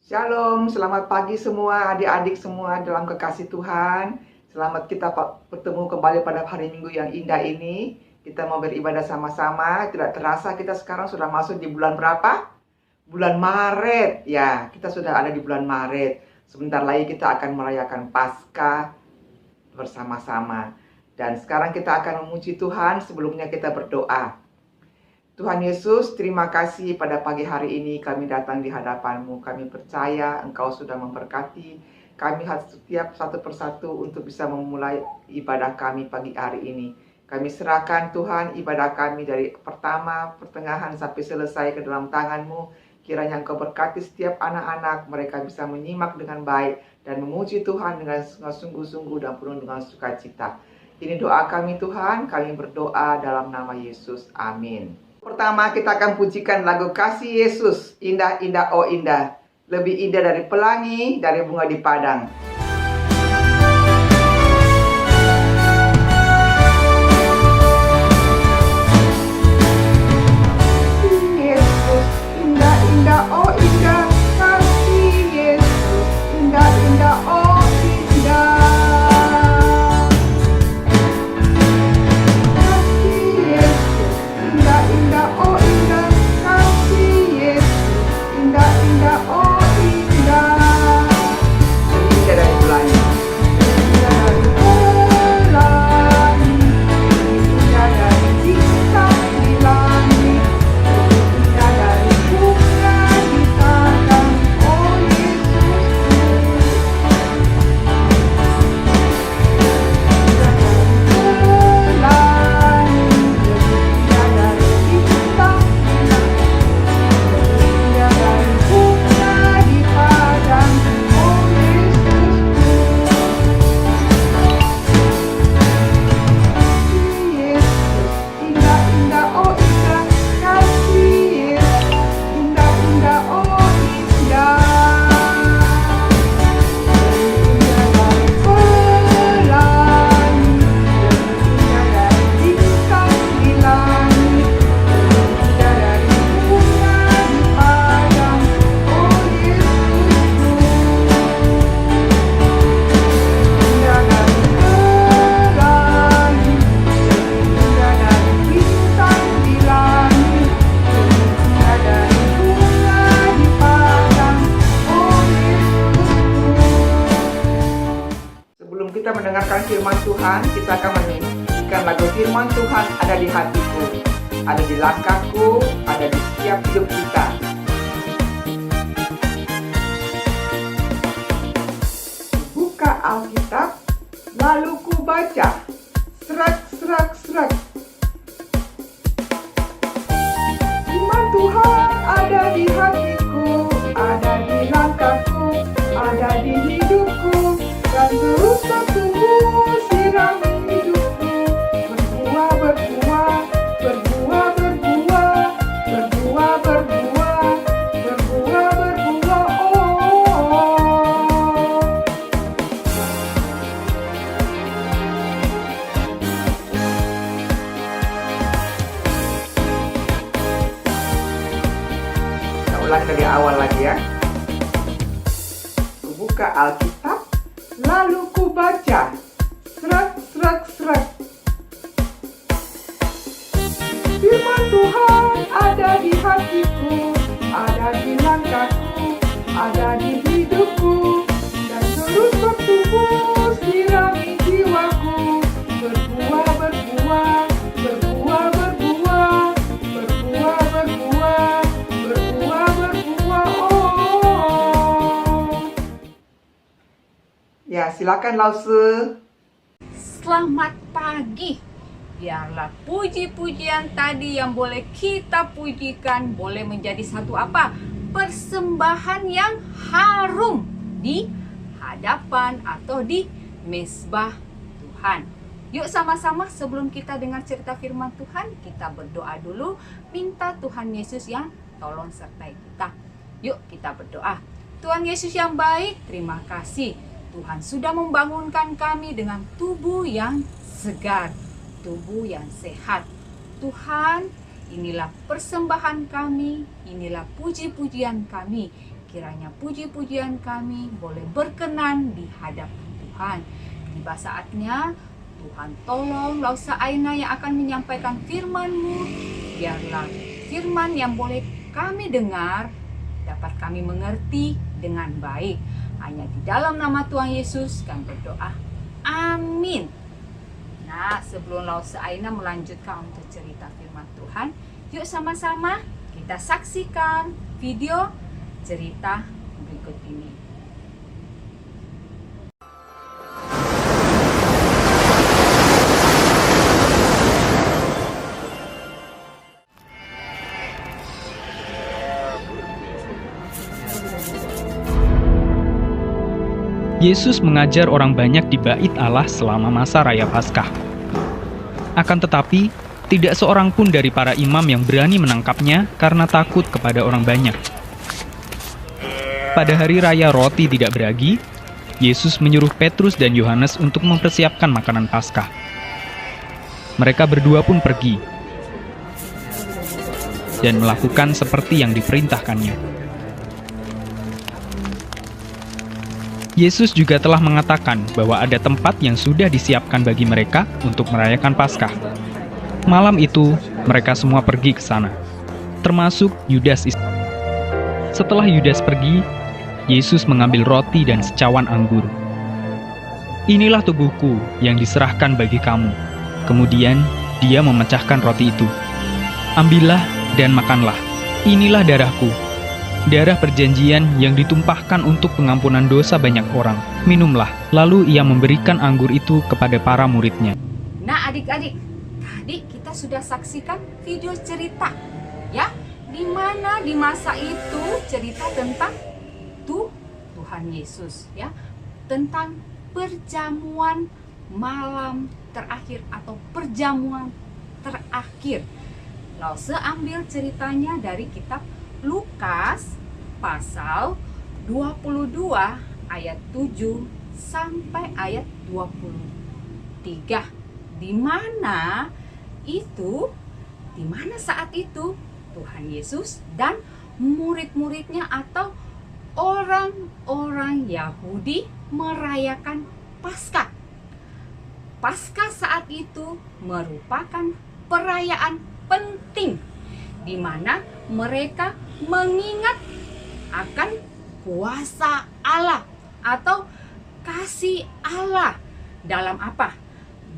Shalom, selamat pagi semua adik-adik semua dalam kekasih Tuhan. Selamat kita bertemu kembali pada hari Minggu yang indah ini. Kita mau beribadah sama-sama. Tidak terasa kita sekarang sudah masuk di bulan berapa? Bulan Maret. Ya, kita sudah ada di bulan Maret. Sebentar lagi kita akan merayakan Paskah bersama-sama. Dan sekarang kita akan memuji Tuhan. Sebelumnya kita berdoa. Tuhan Yesus, terima kasih pada pagi hari ini kami datang di hadapan-Mu. Kami percaya Engkau sudah memberkati kami setiap satu persatu untuk bisa memulai ibadah kami pagi hari ini. Kami serahkan Tuhan ibadah kami dari pertama, pertengahan sampai selesai ke dalam tangan-Mu. Kiranya Engkau berkati setiap anak-anak, mereka bisa menyimak dengan baik dan memuji Tuhan dengan sungguh-sungguh dan penuh dengan sukacita. Ini doa kami Tuhan, kami berdoa dalam nama Yesus. Amin. Pertama kita akan pujikan lagu Kasih Yesus, Indah, Indah, Oh Indah. Lebih indah dari pelangi, dari bunga di padang. Yesus, indah, indah, oh indah. Kasih Yesus, indah, indah, oh indah. Kita mendengarkan firman Tuhan, kita akan menyanyikan lagu firman Tuhan ada di hatiku, ada di langkahku, ada di setiap hidup kita. Buka Alkitab, lalu ku baca, serak, serak, serak. Firman Tuhan ada di hatiku, ada di langkahku, ada di hidupku. Dan terus bertumbuh sirami hidupku, berbuah, berbuah, berbuah, berbuah, berbuah, berbuah, berbuah, berbuah, oh. Kita ulang dari awal lagi ya. Buka Alkitab, lalu ku baca, serak, serak, serak. Firman Tuhan ada di hatiku, ada di langkahku, ada di hidupku. Dan terus bertumbuh sirami jiwaku, berbuah, berbuah, berbuah, berbuah, berbuah, berbuah, berbuah, berbuah, oh. Ya, silakan Lause. Selamat pagi. Biarlah puji-pujian tadi yang boleh kita pujikan boleh menjadi satu apa? Persembahan yang harum di hadapan atau di mezbah Tuhan. Yuk sama-sama sebelum kita dengar cerita firman Tuhan, kita berdoa dulu, minta Tuhan Yesus yang tolong sertai kita. Yuk kita berdoa. Tuhan Yesus yang baik, terima kasih. Tuhan sudah membangunkan kami dengan tubuh yang segar, tubuh yang sehat. Tuhan, inilah persembahan kami, inilah puji-pujian kami. kiranya puji-pujian kami boleh berkenan di hadapan Tuhan. Tiba saatnya Tuhan tolong Lausa Aina yang akan menyampaikan firman-Mu. Biarlah firman yang boleh kami dengar dapat kami mengerti dengan baik. Hanya di dalam nama Tuhan Yesus kami berdoa. Amin. Nah, sebelum Lausa Aina melanjutkan untuk cerita firman Tuhan, yuk sama-sama kita saksikan video cerita berikut ini. Yesus mengajar orang banyak di Bait Allah selama masa Raya Paskah. Akan tetapi, tidak seorang pun dari para imam yang berani menangkapnya karena takut kepada orang banyak. Pada hari Raya Roti Tidak Beragi, Yesus menyuruh Petrus dan Yohanes untuk mempersiapkan makanan Paskah. Mereka berdua pun pergi dan melakukan seperti yang diperintahkannya. Yesus juga telah mengatakan bahwa ada tempat yang sudah disiapkan bagi mereka untuk merayakan Paskah. Malam itu, mereka semua pergi ke sana, termasuk Yudas Iskariot. Setelah Yudas pergi, Yesus mengambil roti dan secawan anggur. "Inilah tubuhku yang diserahkan bagi kamu." Kemudian, dia memecahkan roti itu. "Ambillah dan makanlah. Inilah darahku, darah perjanjian yang ditumpahkan untuk pengampunan dosa banyak orang. Minumlah." Lalu ia memberikan anggur itu kepada para muridnya. Nah, adik-adik, tadi kita sudah saksikan video cerita, ya, di mana di masa itu cerita tentang Tuhan Yesus, ya, tentang perjamuan malam terakhir atau perjamuan terakhir. Lause ambil ceritanya dari kitab Lukas pasal 22 ayat 7 sampai ayat 23. Di mana saat itu Tuhan Yesus dan murid-muridnya atau orang-orang Yahudi merayakan Paskah. Paskah saat itu merupakan perayaan penting di mana mereka mengingat akan kuasa Allah atau kasih Allah dalam apa?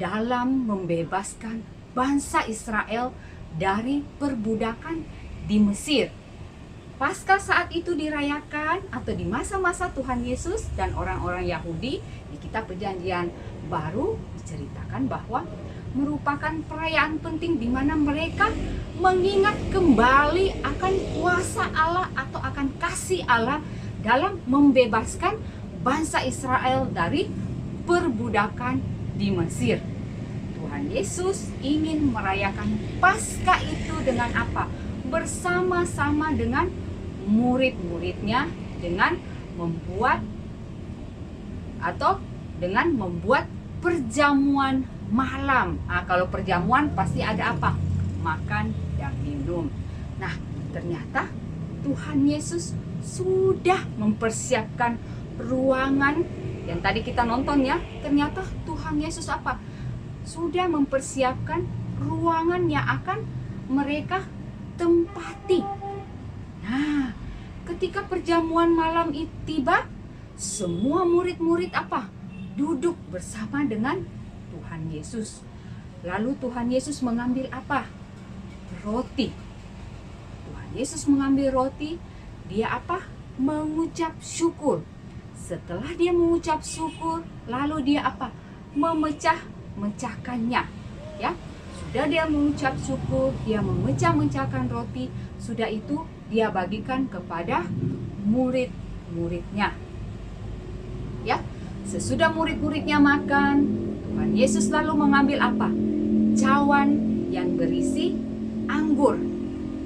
Dalam membebaskan bangsa Israel dari perbudakan di Mesir. Paskah saat itu dirayakan atau di masa-masa Tuhan Yesus dan orang-orang Yahudi di kitab Perjanjian Baru diceritakan bahwa merupakan perayaan penting di mana mereka mengingat kembali akan kuasa Allah atau akan kasih Allah dalam membebaskan bangsa Israel dari perbudakan di Mesir. Tuhan Yesus ingin merayakan Paskah itu dengan apa? Bersama-sama dengan murid-muridnya dengan membuat perjamuan malam. Kalau perjamuan pasti ada apa? Makan dan minum. Nah, ternyata Tuhan Yesus sudah mempersiapkan ruangan yang tadi kita nonton, ya. Ternyata Tuhan Yesus apa? Sudah mempersiapkan ruangan yang akan mereka tempati. Nah, ketika perjamuan malam itu tiba, semua murid-murid apa? Duduk bersama dengan Tuhan Yesus. Lalu Tuhan Yesus mengambil apa? Roti. Tuhan Yesus mengambil roti, dia apa? Mengucap syukur. Setelah dia mengucap syukur, lalu dia apa? Memecahkannya. Ya, sudah dia mengucap syukur, dia memecahkan roti, sudah itu dia bagikan kepada murid-muridnya. Ya, sesudah murid-muridnya makan, Tuhan Yesus lalu mengambil apa? Cawan yang berisi anggur.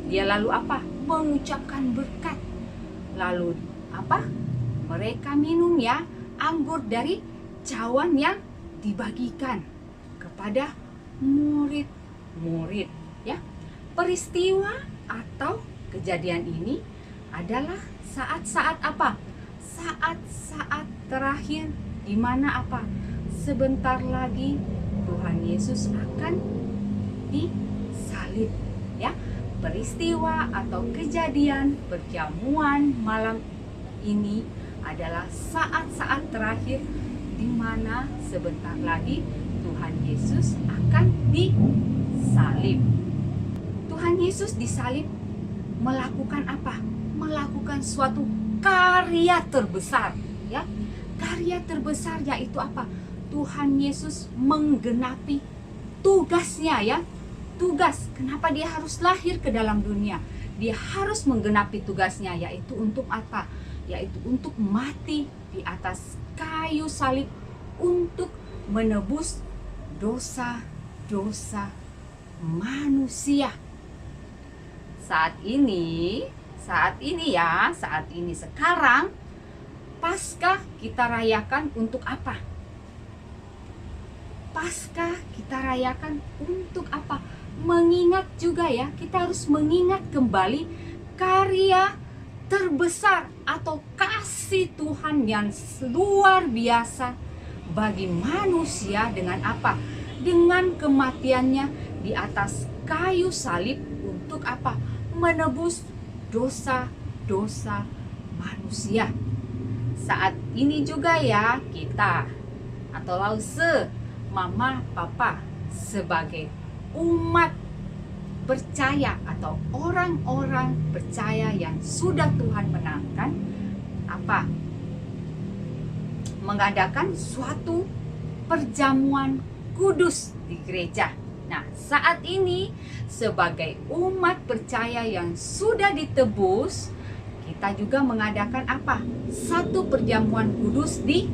Dia lalu apa? Mengucapkan berkat. Lalu apa? Mereka minum, ya, anggur dari cawan yang dibagikan kepada murid-murid, ya. Peristiwa atau kejadian ini adalah saat-saat apa? Saat-saat terakhir di mana apa? Sebentar lagi Tuhan Yesus akan disalib, ya. Peristiwa atau kejadian perjamuan malam ini adalah saat-saat terakhir di mana sebentar lagi Tuhan Yesus akan disalib. Tuhan Yesus disalib melakukan apa? Melakukan suatu karya terbesar, ya. Karya terbesar yaitu apa? Tuhan Yesus menggenapi tugasnya, ya. Tugas, kenapa dia harus lahir ke dalam dunia? Dia harus menggenapi tugasnya, yaitu untuk apa? Yaitu untuk mati di atas kayu salib untuk menebus dosa-dosa manusia. Saat ini sekarang Paskah kita rayakan untuk apa? Paskah kita rayakan untuk apa? Mengingat juga, ya, kita harus mengingat kembali karya terbesar atau kasih Tuhan yang luar biasa bagi manusia dengan apa? Dengan kematiannya di atas kayu salib untuk apa? Menebus dosa-dosa manusia. Saat ini juga, ya, kita atau lause mama papa sebagai umat percaya atau orang-orang percaya yang sudah Tuhan menangkan apa? Mengadakan suatu perjamuan kudus di gereja. Nah, saat ini sebagai umat percaya yang sudah ditebus, kita juga mengadakan apa? Satu perjamuan kudus di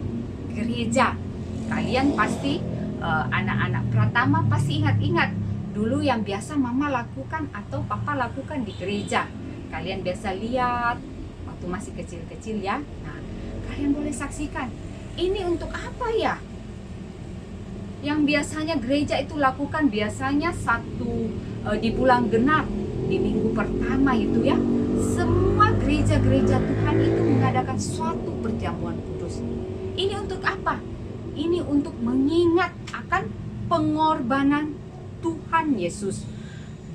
gereja. Kalian pasti anak-anak Pratama pasti ingat-ingat dulu yang biasa mama lakukan atau papa lakukan di gereja. Kalian biasa lihat waktu masih kecil-kecil, ya. Nah, kalian boleh saksikan. Ini untuk apa, ya? Yang biasanya gereja itu lakukan biasanya di bulan genap, di minggu pertama itu, ya. Semua gereja-gereja Tuhan itu mengadakan suatu perjamuan kudus. Ini untuk apa? Ini untuk mengingat akan pengorbanan Tuhan Yesus,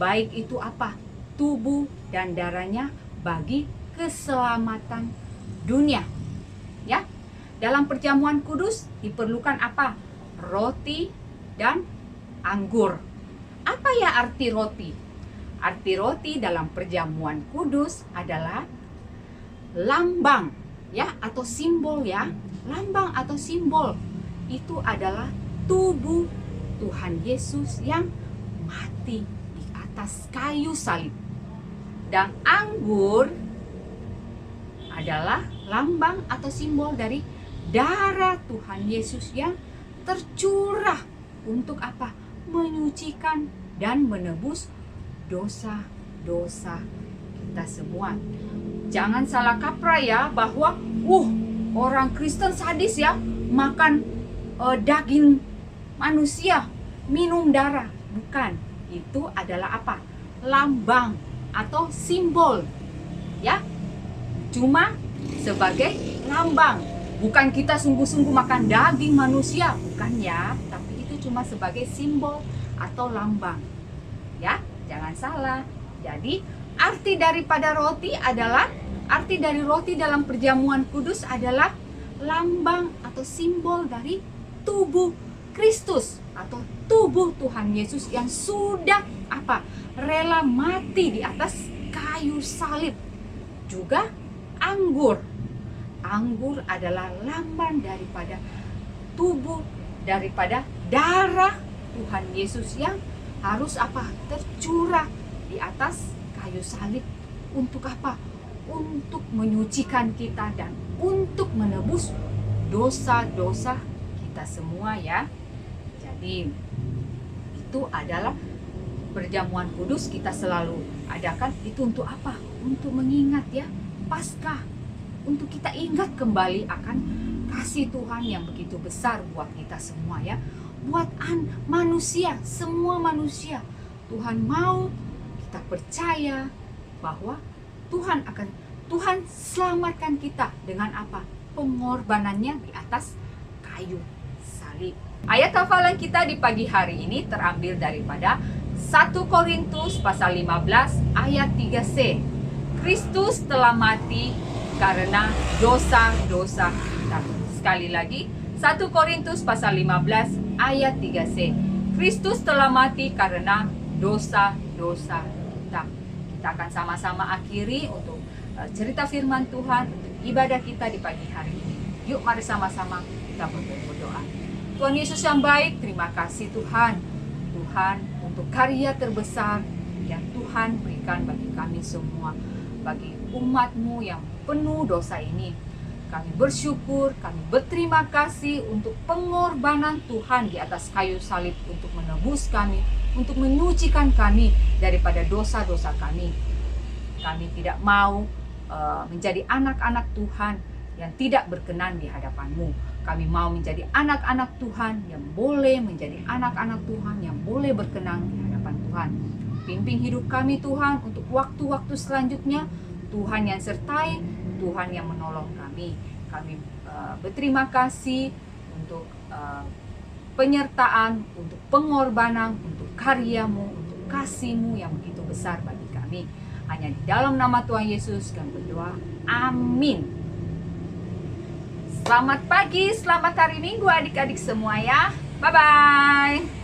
baik itu apa? Tubuh dan darahnya bagi keselamatan dunia, ya. Dalam perjamuan kudus diperlukan apa? Roti dan anggur. Apa ya arti roti? Arti roti dalam perjamuan kudus adalah lambang, ya, atau simbol, ya. Lambang atau simbol itu adalah tubuh Tuhan Yesus yang mati di atas kayu salib. Dan anggur adalah lambang atau simbol dari darah Tuhan Yesus yang tercurah untuk apa? Menyucikan dan menebus dosa-dosa kita semua. Jangan salah kaprah, ya, bahwa orang Kristen sadis, ya, makan daging manusia, minum darah. Bukan, itu adalah apa? Lambang atau simbol, ya. Cuma sebagai lambang. Bukan kita sungguh-sungguh makan daging manusia, bukan, ya. Tapi itu cuma sebagai simbol atau lambang, ya. Jangan salah. Jadi arti dari roti dalam perjamuan kudus adalah lambang atau simbol dari tubuh Kristus atau tubuh Tuhan Yesus yang sudah apa? Rela mati di atas kayu salib. Juga anggur. Anggur adalah lambang daripada tubuh, daripada darah Tuhan Yesus yang harus apa? Tercurah di atas kayu salib. Untuk apa? Untuk menyucikan kita dan untuk menebus dosa-dosa kita semua, ya. Jadi itu adalah perjamuan kudus kita selalu adakan. Itu untuk apa? Untuk mengingat, ya, Paskah. Untuk kita ingat kembali akan kasih Tuhan yang begitu besar buat kita semua, ya. Buat manusia, semua manusia. Tuhan mau kita percaya bahwa Tuhan akan Tuhan selamatkan kita dengan apa? Pengorbanannya di atas kayu salib. Ayat hafalan kita di pagi hari ini terambil daripada 1 Korintus pasal 15 ayat 3c. Kristus telah mati karena dosa-dosa kita. Sekali lagi, 1 Korintus pasal 15 ayat 3c. Kristus telah mati karena dosa-dosa kita. Kita akan sama-sama akhiri untuk cerita firman Tuhan, untuk ibadah kita di pagi hari ini. Yuk mari sama-sama kita berdoa. Tuhan Yesus yang baik, terima kasih Tuhan. Tuhan untuk karya terbesar yang Tuhan berikan bagi kami semua, bagi umat-Mu yang penuh dosa ini. Kami bersyukur, kami berterima kasih untuk pengorbanan Tuhan di atas kayu salib untuk menebus kami, untuk menyucikan kami daripada dosa-dosa kami. Kami tidak mau menjadi anak-anak Tuhan yang tidak berkenan di hadapan-Mu. Kami mau menjadi anak-anak Tuhan yang boleh menjadi anak-anak Tuhan yang boleh berkenan di hadapan Tuhan. Pimpin hidup kami Tuhan untuk waktu-waktu selanjutnya. Tuhan yang sertai, Tuhan yang menolong kami. Kami berterima kasih untuk penyertaan, untuk pengorbanan, untuk karya-Mu, untuk kasih-Mu yang begitu besar bagi kami. Hanya di dalam nama Tuhan Yesus kami berdoa. Amin. Selamat pagi, selamat hari Minggu adik-adik semua ya. Bye-bye.